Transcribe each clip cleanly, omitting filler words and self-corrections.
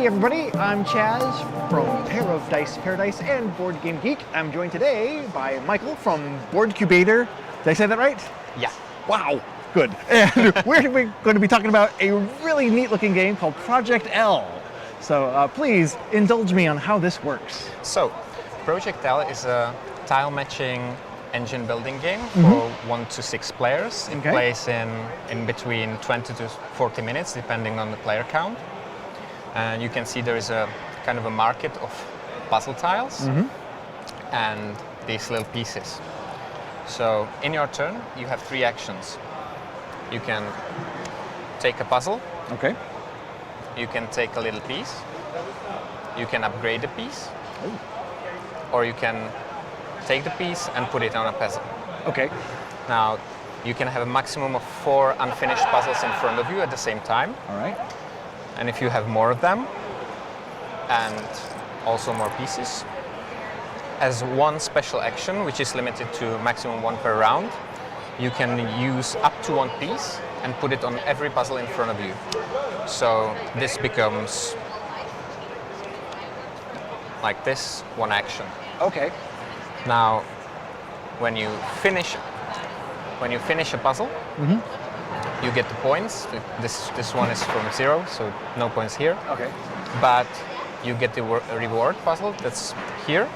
Hey everybody, I'm Chaz from Pair of Dice Paradise and BoardGameGeek. I'm joined today by Michael from BoardCubator. Did I say that right? Yeah. Wow, good. And we're going to be talking about a really neat looking game called Project L. So please indulge me on how this works. So, Project L is a tile matching engine building game for 1 to 6 players. It plays in between 20 to 40 minutes depending on the player count. And you can see there is a kind of a market of puzzle tiles and these little pieces. So in your turn you have 3 actions. You can take a puzzle, you can take a little piece, you can upgrade the piece, or you can take the piece and put it on a puzzle. Now you can have a maximum of 4 unfinished puzzles in front of you at the same time. And if you have more of them, and also more pieces, as one special action, which is limited to maximum 1 per round, you can use up to 1 piece and put it on every puzzle in front of you. So this becomes like this, 1 action. Now, when you finish a puzzle, you get the points. This one is from 0, so no points here. But you get the reward puzzle that's here,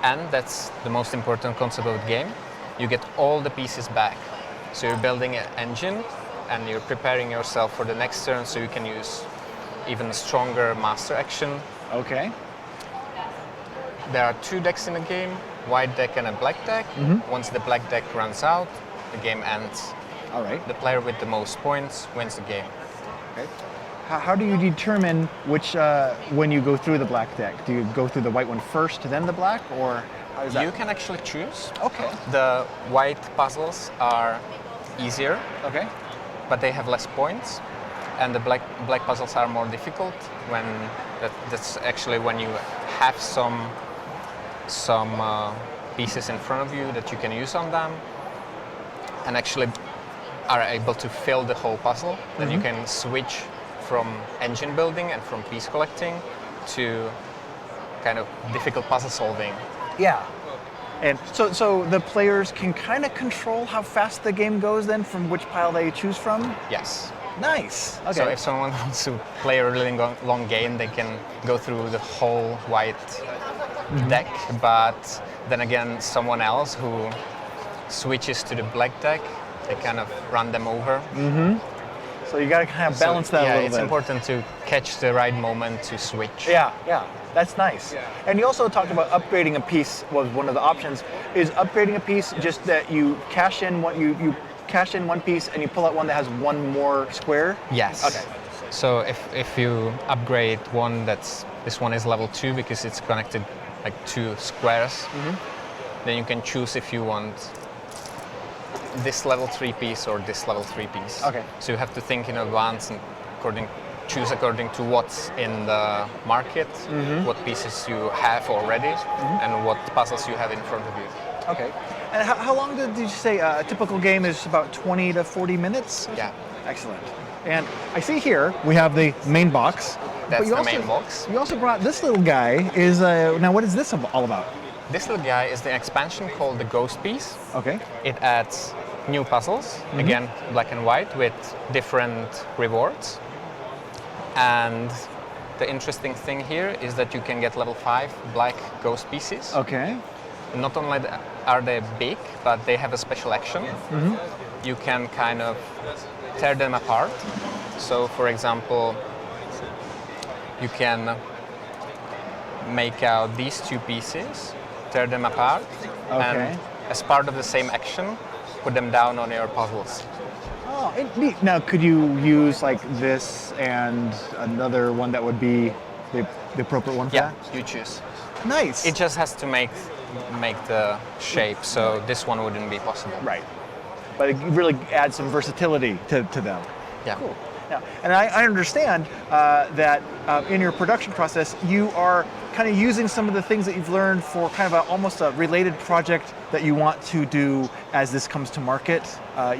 and that's the most important concept of the game. You get all the pieces back. So you're building an engine, and you're preparing yourself for the next turn, so you can use even stronger master action. There are 2 decks in the game, white deck and a black deck. Once the black deck runs out, the game ends. The player with the most points wins the game. How do you determine which, when you go through the black deck? Do you go through the white one first, then the black, or how is that? You can actually choose. The white puzzles are easier, but they have less points, and the black puzzles are more difficult. That's actually when you have some pieces in front of you that you can use on them, and actually are able to fill the whole puzzle. Then you can switch from engine building and from piece collecting to kind of difficult puzzle solving. And so the players can kind of control how fast the game goes then from which pile they choose from? Yes. Nice. So if someone wants to play a really long game, they can go through the whole white deck, but then again, someone else who switches to the black deck, they kind of run them over. So you got to kind of balance that a little bit. Yeah, it's important to catch the right moment to switch. Yeah, that's nice. And you also talked about upgrading a piece was one of the options. Is upgrading a piece just that you cash in you cash in 1 piece and you pull out one that has 1 more square? Yes. So if you upgrade one, this one is level 2 because it's connected like 2 squares, then you can choose if you want this level 3 piece or this level 3 piece. So you have to think in advance and choose according to what's in the market, what pieces you have already, and what puzzles you have in front of you. And how long did you say a typical game is? About 20 to 40 minutes? Yeah. Excellent. And I see here we have the main box. That's the main box. You also brought this little guy. Now what is this all about? This little guy is the expansion called the Ghost Piece. It adds new puzzles, again black and white, with different rewards. And the interesting thing here is that you can get level 5 black ghost pieces. Not only are they big, but they have a special action. You can kind of tear them apart. So for example, you can make out these 2 pieces, tear them apart, and as part of the same action, put them down on your puzzles. Neat. Now, could you use like this and another one that would be the appropriate one for that? Yeah, you choose. Nice. It just has to make the shape, so this one wouldn't be possible. But it really adds some versatility to them. Cool. Now, and I understand that in your production process, you are kind of using some of the things that you've learned for kind of almost a related project that you want to do as this comes to market.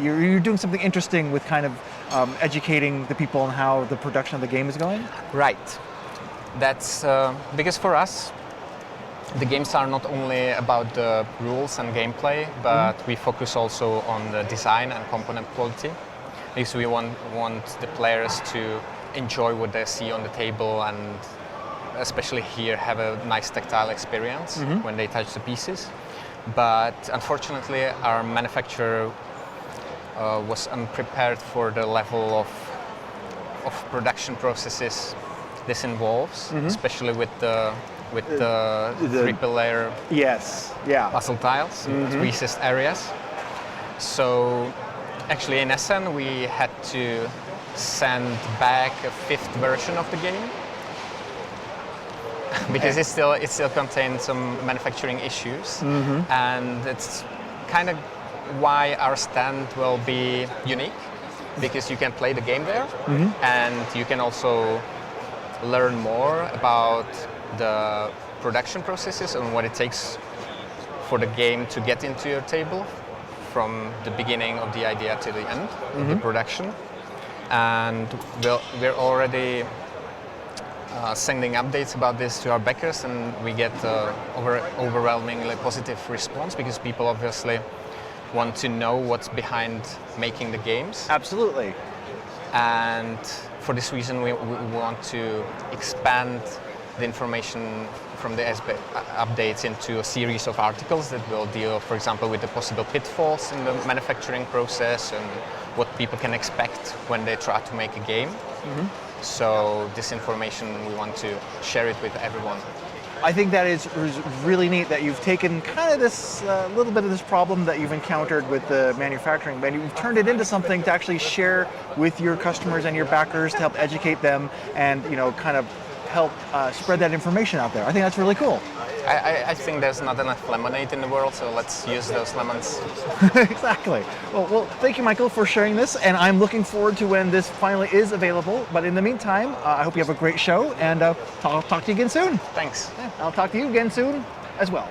You're doing something interesting with kind of educating the people on how the production of the game is going? Right. That's because for us, the games are not only about the rules and gameplay, but we focus also on the design and component quality, because we want the players to enjoy what they see on the table, and especially here have a nice tactile experience when they touch the pieces. But unfortunately, our manufacturer was unprepared for the level of production processes this involves, especially with the triple layer puzzle tiles, recessed areas. So actually in Essen we had to send back a 5th version of the game because it still contains some manufacturing issues, and it's kind of why our stand will be unique, because you can play the game there and you can also learn more about the production processes and what it takes for the game to get into your table from the beginning of the idea to the end of the production. And we're already sending updates about this to our backers, and we get overwhelmingly positive response, because people obviously want to know what's behind making the games. Absolutely. And for this reason, we want to expand the information from the updates into a series of articles that will deal, for example, with the possible pitfalls in the manufacturing process and what people can expect when they try to make a game. So this information, we want to share it with everyone. I think that is really neat that you've taken kind of this little bit of this problem that you've encountered with the manufacturing, and you've turned it into something to actually share with your customers and your backers to help educate them and, you know, kind of help spread that information out there. I think that's really cool. I think there's not enough lemonade in the world, so let's use those lemons. Exactly. Well, thank you, Michael, for sharing this, and I'm looking forward to when this finally is available. But in the meantime, I hope you have a great show, and talk to you again soon. Thanks. Yeah, I'll talk to you again soon as well.